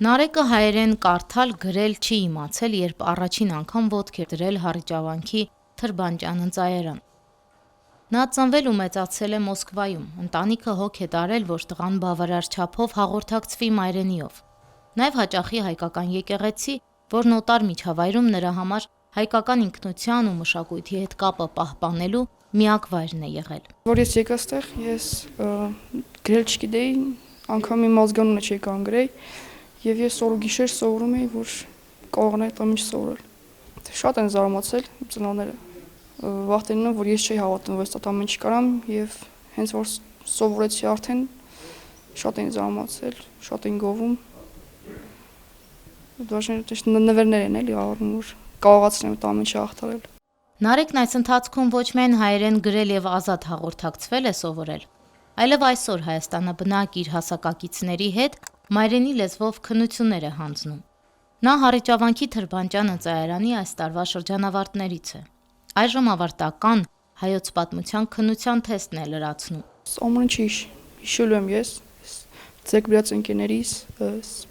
Նարեկը հայերեն կարդալ գրել չի իմացել, երբ առաջին անգամ ոտք էր դրել Հառիճավանքի Թրբանջան ընծայարան։ Նա ծնվել ու մեծացել է Մոսկվայում, ընտանիքը հոգ է տարել, որ տղան բավարար չափով հաղորդակցվի մայրենիով։ Նաև հաճախի հայկական եկեղեցի, որն օտար միջավայրում նրա համար հայկական ինքնության ու մշակույթի հետ կապը պահպանելու միակ վայրն է եղել։ Որ ես եկա ստեղ, ես գրել չգիտեի, անգամ իմ ազգանունը չէի կարող գրել, եւ ես օր ու գիշեր սովորում էի, որ կարողանայի այդ ամենը սովորել։ Շատ են զարմացել ծնողները, վախենում են, որ ես չէի հավատում, որ այդ ամենը չկարամ, եւ հենց որ սովորեցի արդեն շատ են զարմացել, շատ են գովում։ Դժվար նվերներ են էլի առնում, որ կարողացնեմ այդ ամենը հաղթահարել։ Նարեկն այս ընթացքում ոչ միայն հայերեն գրել եւ ազատ հաղորդակցվել է սովորել, այլև այսօր Հայաստանը բնակ իր հասակակիցների հետ մայրենի լեզվով քննություններ է հանձնում։ Նա Հառիճավանքի Թրբանջան ընծայարանի այս տարվա շրջանավարտներից է։ Այժմ ավարտական հայոց պատմության քննության թեստն է լրացնում։ Ամենը հիշելու եմ ես ձեռքբերած ընկերներիս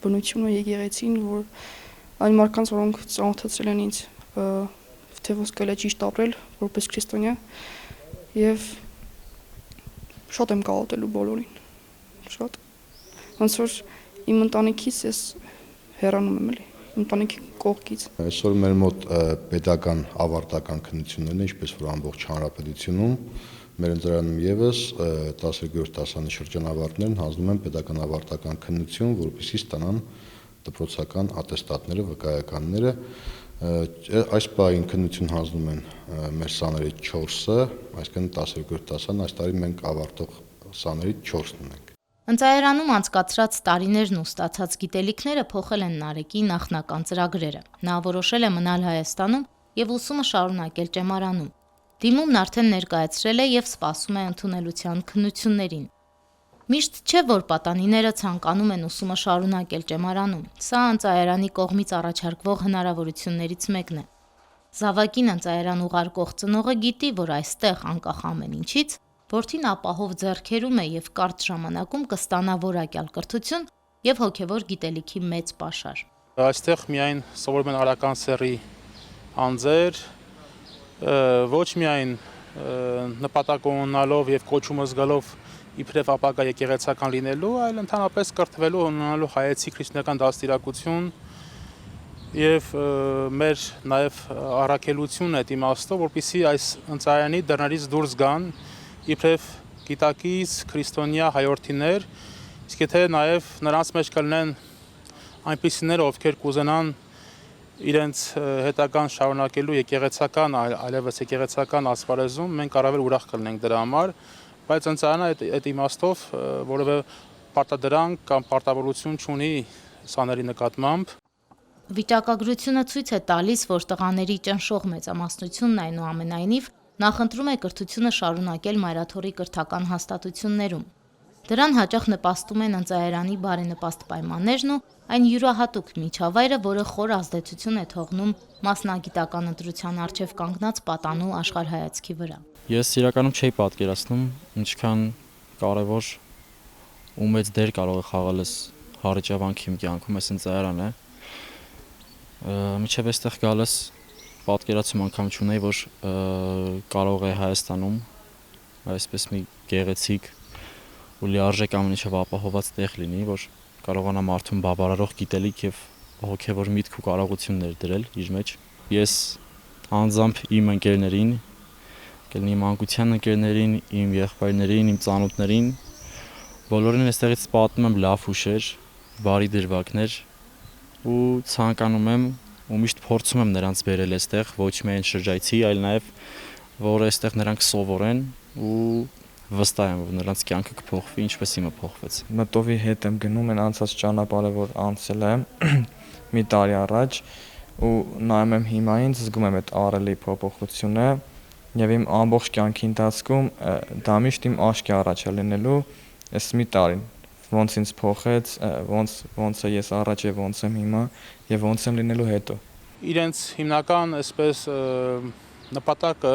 բնությունը եկեղեցին, որ այն մարդկանց, որոնք ծանոթացրել են ինձ, թե ոնց կարելի է ճիշտ ապրել որպես քրիստոնյա, եւ շատ եմ կարոտելու բոլորին, շատ։ Ոնց որ իմ ընտանիքից ես հեռանում եմ էլի, ընտանիքի կողքից։ Այսօր մեր մոտ պետական ավարտական քննություններն են, ինչպես որ ամբողջ հանրապետությունում, մեր ընծայարանում եւս 12-րդ դասարանի շրջանավարտներն հանձնում են պետական ավարտական քննություն, որպեսզի ստանան դպրոցական ատեստատները, վկայականները։ Այս պահին քննություն հանձնում են մեր սաների 4-ը, այսինքն 12-րդ դասարան այս տարի մենք ավարտող սաների 4-ն ունենք։ Ընծայարանում անցկացրած տարիներն ու ստացած գիտելիքները փոխել են Նարեկի նախնական ծրագրերը։ Նա որոշել է մնալ Հայաստանում եւ ուսումը շարունակել ճեմարանում։ Դիմումն արդեն ներկայացրել է եւ սպասում է ընդունելության քննություններին։ Միշտ չէ, որ պատանիները ցանկանում են ուսումը շարունակել ճեմարանում։ Սա ընծայարանի կողմից առաջարկվող հնարավորություններից մեկն է։ Զավակին ընծայարան ուղարկող ծնողը գիտի, որ այստեղ անկախ ամեն ինչից որդին ապահով ձեռքերում է եւ կարճ ժամանակում կստանա որակյալ կրթություն եւ հոգեվոր գիտելիքի մեծ պաշար։ Այստեղ միայն սովորում են արական սեռի անձեր, ոչ միայն նպատակ ունենալով եւ կոչումը զգալով իբրև ապագա եկեղեցական լինելու, այլ ընդհանրապես կրթվելու ունենալու հայեցի քրիստոնեական դաստիարակություն եւ մեր նաեւ առաքելությունն է իմաստով, որպեսզի այս ընծայարանի դռներից դուրս գան իբրև գիտակից քրիստոնյա հայորդիներ, իսկ եթե նաեւ նրանց մեջ կլինեն այնպիսիներ, ովքեր կուզենան իրենց հետագան շարունակելու եկեղեցական, այլևս եկեղեցական ասպարեզում, մենք առավել ուրախ կլինենք դրա համար, բայց ընծայարանը այդ իմաստով որևէ պարտադրանք կամ պարտավորություն չունի սաների նկատմամբ։ Վիճակագրությունը ցույց է տալիս, որ տղաների ճնշող մեծամասնությունն այնուամենայնիվ նախընտրում է կրթությունը շարունակել մայրաթորի կրթական հաստատություններում։ Դրան հաճախ նպաստում են ընծայարանի բարենպաստ պայմաններն ու այն յուրահատուկ միջավայրը, որը խոր ազդեցություն է թողնում մասնագիտական ընտրության առջև կանգնած պատանու աշխարհայացքի վրա։ Ես իրականում չէի պատկերացնում, ինչքան կարևոր ու մեծ դեր կարող է խաղալ այս Հառիճավանքի իմ կյանքում, այս ընծայարանը։ Մինչև այստեղ գալս պատկերացում անգամ չունեի, որ կարող է Հայաստանում այսպես մի գեղեցիկ ու լիարժեք ամեն ինչով ապահոված տեղ լինի, որ կարողանա մարդուն բավարարող գիտելիք եւ հոգեվոր միտք ու կարողություններ դրել իր մեջ։ Ես անձամբ իմ ընկերներին, իմ անկության ընկերներին, իմ եղբայրներին, իմ ծանոթներին, բոլորին այստեղից պատմում եմ լավ հուշեր, բարի դրվագներ ու ցանկանում եմ ու միշտ փորձում եմ նրանց բերել այստեղ, ոչ միայն շրջայցի, այլ նաև որ այստեղ նրանք սովորեն ու վստահ եմ, որ նրանց կյանքը կփոխվի, ինչպես իմը փոխվեց։ Մտովի հետ եմ գնում այն անցած ճանապարհը, որ անցել եմ մի տարի առաջ ու նայում եմ հիմա ինձ, զգում եմ այդ ահռելի փոփոխությունը եւ իմ ամբողջ կյանքի ընթացքում դա միշտ իմ աչքի առաջ է լինելու այս մի տարին, ոնց ինձ փոխեց, ոնց է ես առաջ եւ ոնց եմ հիմա եւ ոնց եմ լինելու հետո։ Իրենց հիմնական այսպես նպատակը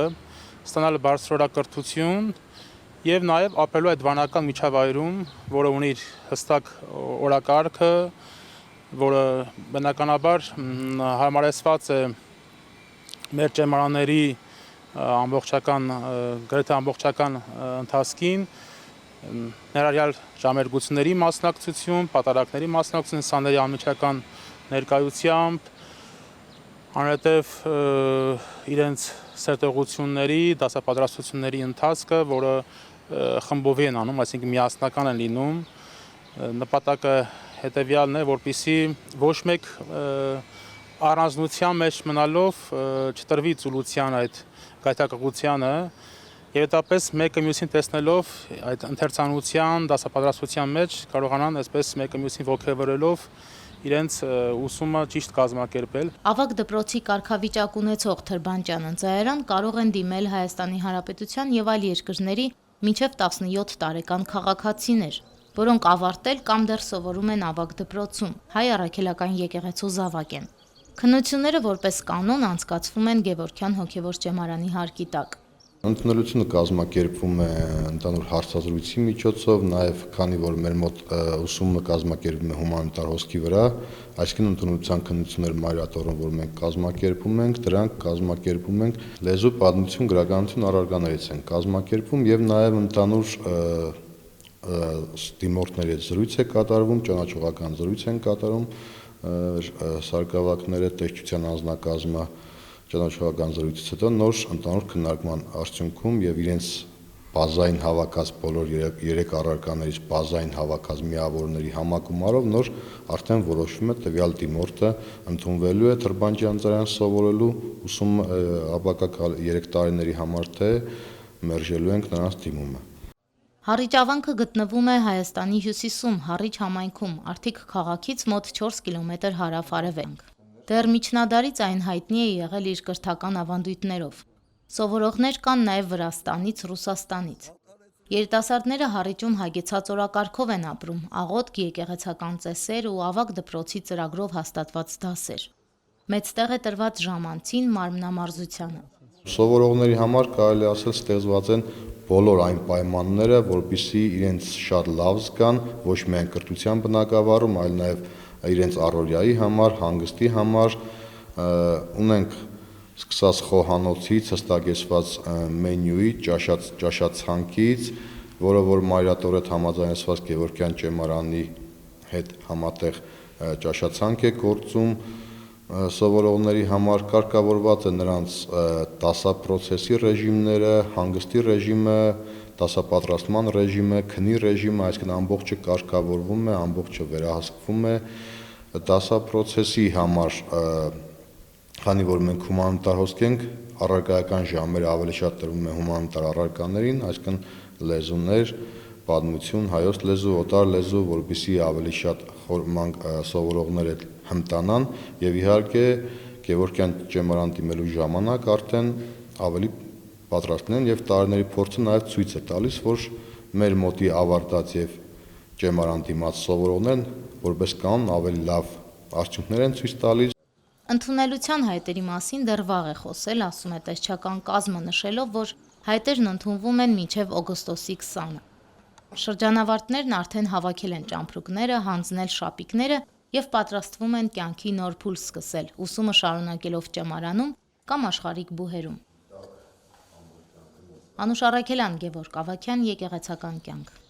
ստանալ բարձրորակրթություն եւ նաեւ ապրելու այդ վանական միջավայրում, որը ունի հստակ օրակարգը, որը բնականաբար հարմարեցված է մեր ճեմարանների գրեթե ամբողջական ընթացքին, ներառյալ ժամերգությունների մասնակցություն, պատարակների մասնակցություն, սաների անմիջական ներկայությամբ, անհետև իրենց սերտողությունների, դասապատրաստությունների ընթացքը, որը խմբովի են անում, այսինքն միասնական են լինում, նպատակը հետևյալն է, որպեսզի ոչ մեկ առանձնության մեջ մնալով չտրվի ծուլության այդ գայթակղությանը, եւ հետապես մեկը մյուսին տեսնելով այդ ընթերցանության, դասապատրաստության մեջ կարողանան այսպես մեկը մյուսին ոգևորելով իրենց ուսումը ճիշտ կազմակերպել։ Ավագ դպրոցի կարգավիճակ ունեցող Թրբանջան ընձայարան կարող են դիմել Հայաստանի Հանրապետության եւ այլ երկրների մինչև 17 տարեկան քաղաքացիներ, որոնք ավարտել կամ դեռ սովորում են ավագ դպրոցում, Հայ առաքելական եկեղեցու զավակ են։ Քննությունները որպես կանոն անցկացվում են Գևորգյան հոգևոր ճեմարանի հարկի տակ։ Ընդունելությունը կազմակերպվում է ընդհանուր հարցազրույցի միջոցով, նաև քանի որ մեր մոտ ուսումը կազմակերպվում է հումանիտար հոսքի վրա, այսինքն ընդունելության քննություններ մայրատորում, որ մենք կազմակերպում ենք, դրանք կազմակերպում ենք լեզու, պատմություն, գրականություն առարկաներից են կազմակերպվում եւ նաև ընդհանուր դիմորդների հետ զրույց է կատարվում, ճանաչողական զրույց են կատարում, սարկավակները, տեսչության անձնակազմը ճանաչողական զրույցից հետո նոր ընդհանուր քննարկման արդյունքում եւ իրենց բազային հավաքած բոլոր 3 առարկաներից բազային հավաքած միավորների համակումարով նոր արդեն որոշվում է տվյալ դիմորդը ընդունվելու է Թրբանջյան ծրան սովորելու ուսում ապակա 3 տարիների համար թե մերժելու ենք նրանց դիմումը։ Հառիճ ավանքը գտնվում է Հայաստանի հյուսիսում, Հառիճ համայնքում, Արթիկ քաղաքից մոտ 4 կիլոմետր հարավ-արևելք։ Դեռ միջնադարից այն հայտնի է եղել իր կրթական ավանդույթներով։ Սովորողներ կան նաև Վրաստանից, Ռուսաստանից։ Երիտասարդները Հառիճում հագեցած օրակարգով են ապրում, աղոթք, եկեղեցական ծեսեր ու ավագ դպրոցի ծրագրով հաստատված դասեր։ Մեծ տեղ է տրված ժամանցին, մարմնամարզությանը։ Սովորողների համար կարելի ասել ստեղծված են բոլոր այն պայմանները, որպեսզի իրենց շատ լավ զգան, ոչ միայն կրթության բնագավառում, այլ նաև իրենց առօրյայի համար, հանգստի համար, ունենք սկսած խոհանոցից, հստակեցված մենյուի, ճաշացանկից, որը որ մայրատոր հետ համաձայնեցված Գևորգյան ճեմարանի հետ համատեղ ճաշացանկ է գործում, սովորողների համար կարգավորված է նրանց դասապրոցեսի ռեժիմները, հանգստի ռեժիմը, դասապատրաստման ռեժիմը, քնի ռեժիմը, այսինքն ամբողջը կարգավորվում է, ամբողջը վերահսկվում է դասապրոցեսի համար, քանի որ մենք հումանիտար հոսք ենք, առարկայական ժամերը ավելի շատ տրվում է հումանիտար առարկաներին, այսինքն լեզուներ, պատմություն, հայոց լեզու, օտար լեզու, որպեսզի ավելի շատ սովորողներ հմտանան եւ իհարկե Գևորգյան ճեմարան դիմելու ժամանակ արդեն ավելի պատրաստն են եւ տարիների փորձը նաեւ ցույց է տալիս, որ մեր մոտի ավարտած եւ ճեմարան դիմաց սովորողներն որպես կանոն ավելի լավ արդյունքներ են ցույց տալիս։ Ընդունելության հայտերի մասին դեռ վաղ է խոսել, ասում է տեսչական կազմը, նշելով, որ հայտերն ընդունվում են մինչև օգոստոսի 20-ը։ Շրջանավարտներն արդեն հավաքել են ճամպրուկները, հանձնել շապիկները եւ պատրաստվում են կյանքի նոր փուլ սկսել, ուսումը շարունակելով ճեմարանում կամ աշխարհիկ բուհերում։ Անուշ Առաքելյան, Գևորգ Ավագյան, Եկեղեցական կյանք։